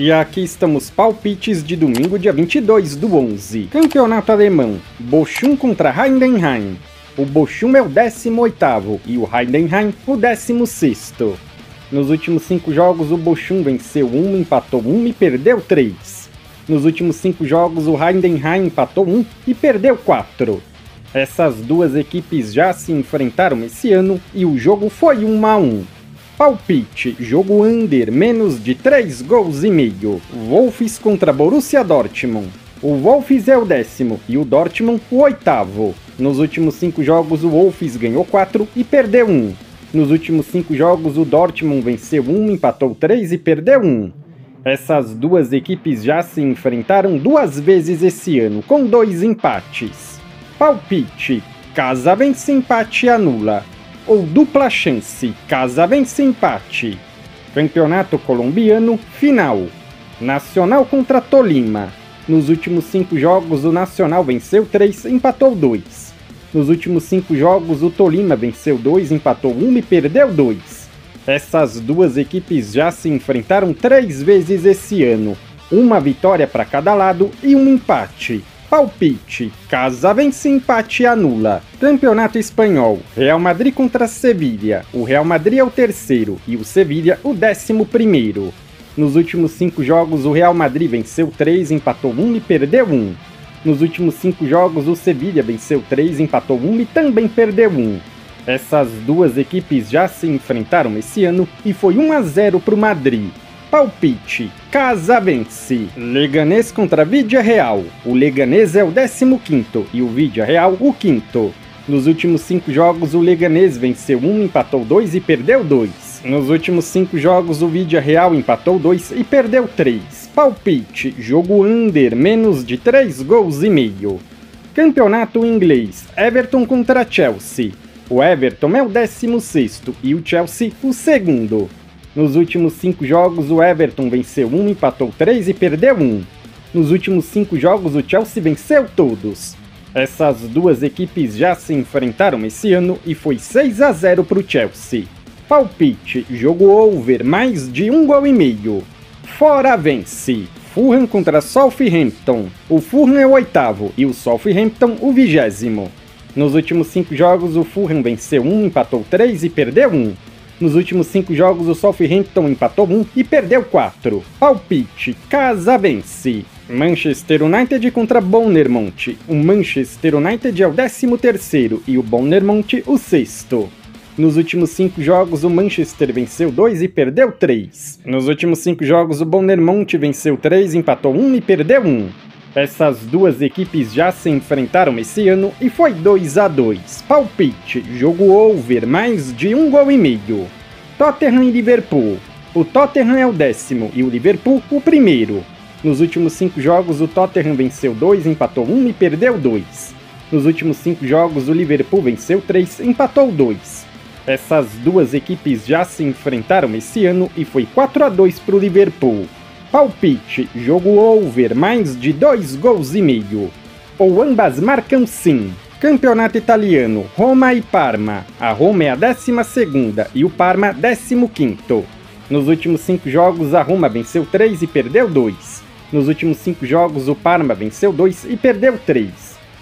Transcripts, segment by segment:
E aqui estamos palpites de domingo, dia 22 do 11. Campeonato alemão, Bochum contra Heidenheim. O Bochum é o 18º e o Heidenheim o 16º. Nos últimos 5 jogos o Bochum venceu 1, empatou 1 e perdeu 3. Nos últimos 5 jogos o Heidenheim empatou 1 e perdeu 4. Essas duas equipes já se enfrentaram esse ano e o jogo foi 1-1. Palpite, jogo under, menos de 3 gols e meio. Wolves contra Borussia Dortmund. O Wolves é o 10º e o Dortmund o 8º. Nos últimos 5 jogos o Wolves ganhou 4 e perdeu 1. Nos últimos 5 jogos o Dortmund venceu 1, empatou 3 e perdeu 1. Essas duas equipes já se enfrentaram 2 vezes esse ano, com 2 empates. Palpite, casa vence, empate anula. Ou dupla chance, casa vence, empate. Campeonato colombiano, final. Nacional contra Tolima. Nos últimos 5 jogos o Nacional venceu 3, empatou 2. Nos últimos 5 jogos o Tolima venceu 2, empatou 1 e perdeu 2. Essas duas equipes já se enfrentaram 3 vezes esse ano. Uma vitória para cada lado e um empate. Palpite, casa vence, empate anula. Campeonato espanhol, Real Madrid contra Sevilha. O Real Madrid é o 3º e o Sevilha o 11º. Nos últimos 5 jogos o Real Madrid venceu 3, empatou 1 e perdeu 1. Nos últimos 5 jogos o Sevilha venceu 3, empatou 1 e também perdeu 1. Essas duas equipes já se enfrentaram esse ano e foi 1-0 para o Madrid. Palpite, casa vence. Leganés contra Vídea Real. O Leganés é o 15º e o Vídea Real o 5º. Nos últimos 5 jogos o Leganés venceu 1, empatou 2 e perdeu 2. Nos últimos 5 jogos o Vídea Real empatou 2 e perdeu 3. Palpite, jogo under, menos de 3 gols e meio. Campeonato inglês, Everton contra Chelsea. O Everton é o 16º e o Chelsea o 2º. Nos últimos 5 jogos o Everton venceu 1, empatou 3 e perdeu 1. Nos últimos 5 jogos o Chelsea venceu todos. Essas duas equipes já se enfrentaram esse ano e foi 6-0 para o Chelsea. Palpite, jogo over, mais de 1 gol e meio. Fora vence. Fulham contra Southampton. O Fulham é o 8º e o Southampton o 20º. Nos últimos 5 jogos o Fulham venceu 1, empatou 3 e perdeu 1. Nos últimos 5 jogos o Southampton empatou 1 e perdeu 4. Palpite, casa vence. Manchester United contra Bournemouth. O Manchester United é o 13º e o Bournemouth o 6º. Nos últimos 5 jogos o Manchester venceu 2 e perdeu 3. Nos últimos 5 jogos o Bournemouth venceu 3, empatou 1 e perdeu 1. Essas duas equipes já se enfrentaram esse ano e foi 2-2. Palpite, jogo over, mais de 1 gol e meio. Tottenham e Liverpool. O Tottenham é o 10º e o Liverpool o 1º. Nos últimos 5 jogos o Tottenham venceu 2, empatou 1 e perdeu 2. Nos últimos 5 jogos o Liverpool venceu 3, empatou 2. Essas duas equipes já se enfrentaram esse ano e foi 4-2 para o Liverpool. Palpite, jogo over, mais de 2 gols e meio. Ou ambas marcam sim. Campeonato italiano, Roma e Parma. A Roma é a 12ª e o Parma 15º. Nos últimos 5 jogos a Roma venceu 3 e perdeu 2. Nos últimos 5 jogos o Parma venceu 2 e perdeu 3.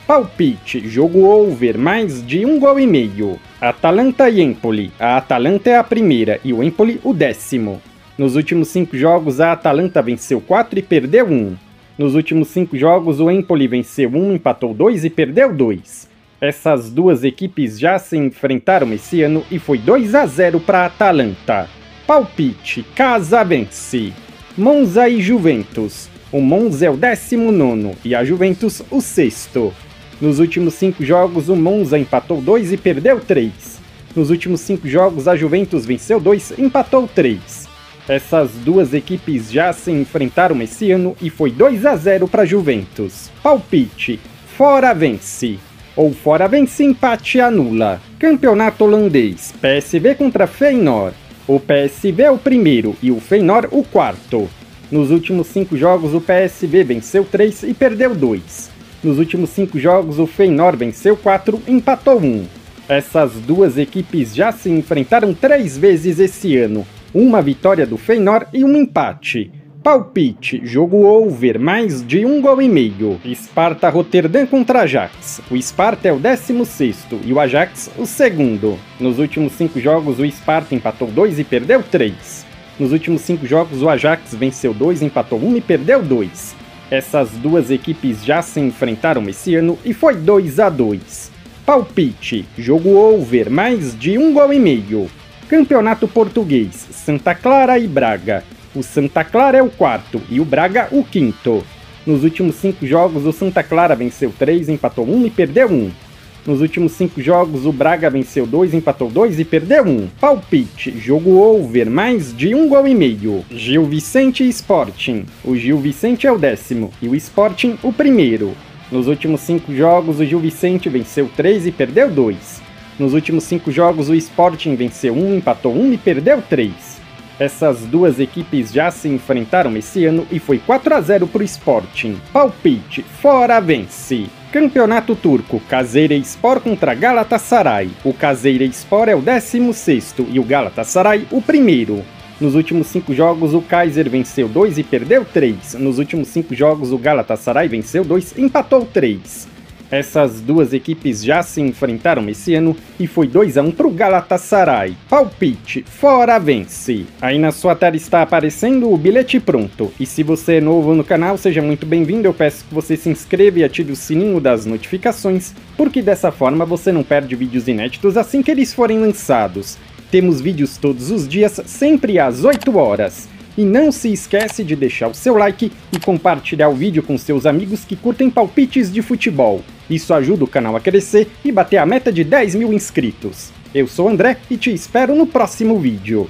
Palpite, jogo over, mais de 1 gol e meio. Atalanta e Empoli. A Atalanta é a 1ª e o Empoli o 10º. Nos últimos 5 jogos a Atalanta venceu 4 e perdeu 1. Nos últimos 5 jogos o Empoli venceu 1, empatou 2 e perdeu 2. Essas duas equipes já se enfrentaram esse ano e foi 2-0 para a Atalanta. Palpite, casa vence. Monza e Juventus. O Monza é o 19º e a Juventus o 6º. Nos últimos 5 jogos o Monza empatou 2 e perdeu 3. Nos últimos 5 jogos a Juventus venceu 2 e empatou 3. Essas duas equipes já se enfrentaram esse ano e foi 2-0 para Juventus. Palpite, fora vence. Ou fora vence, empate anula. Campeonato holandês, PSV contra Feyenoord. O PSV é o 1º e o Feyenoord o 4º. Nos últimos 5 jogos o PSV venceu 3 e perdeu 2. Nos últimos 5 jogos o Feyenoord venceu 4 e empatou 1. Essas duas equipes já se enfrentaram 3 vezes esse ano. Uma vitória do Feyenoord e um empate. Palpite, jogo over, mais de 1 gol e meio. Sparta Rotterdam contra Ajax. O Sparta é o 16º e o Ajax o 2º. Nos últimos 5 jogos o Sparta empatou 2 e perdeu 3. Nos últimos 5 jogos o Ajax venceu 2, empatou 1 e perdeu 2. Essas duas equipes já se enfrentaram esse ano e foi 2-2. Palpite, jogo over, mais de 1 gol e meio. Campeonato Português, Santa Clara e Braga. O Santa Clara é o 4º e o Braga o 5º. Nos últimos 5 jogos o Santa Clara venceu 3, empatou 1 e perdeu 1. Nos últimos 5 jogos o Braga venceu 2, empatou 2 e perdeu 1. Palpite, jogo over, mais de 1 gol e meio. Gil Vicente e Sporting. O Gil Vicente é o 10º e o Sporting o 1º. Nos últimos 5 jogos o Gil Vicente venceu 3 e perdeu 2. Nos últimos 5 jogos o Sporting venceu 1, empatou 1 e perdeu 3. Essas duas equipes já se enfrentaram esse ano e foi 4-0 pro Sporting. Palpite, fora vence. Campeonato Turco, Kayserispor contra Galatasaray. O Kayserispor é o 16º e o Galatasaray o 1º. Nos últimos 5 jogos o Kaiser venceu 2 e perdeu 3. Nos últimos 5 jogos o Galatasaray venceu 2 e empatou 3. Essas duas equipes já se enfrentaram esse ano e foi 2-1 pro Galatasaray. Palpite, fora vence. Aí na sua tela está aparecendo o bilhete pronto. E se você é novo no canal, seja muito bem-vindo. Eu peço que você se inscreva e ative o sininho das notificações, porque dessa forma você não perde vídeos inéditos assim que eles forem lançados. Temos vídeos todos os dias, sempre às 8 horas. E não se esquece de deixar o seu like e compartilhar o vídeo com seus amigos que curtem palpites de futebol. Isso ajuda o canal a crescer e bater a meta de 10 mil inscritos. Eu sou o André e te espero no próximo vídeo.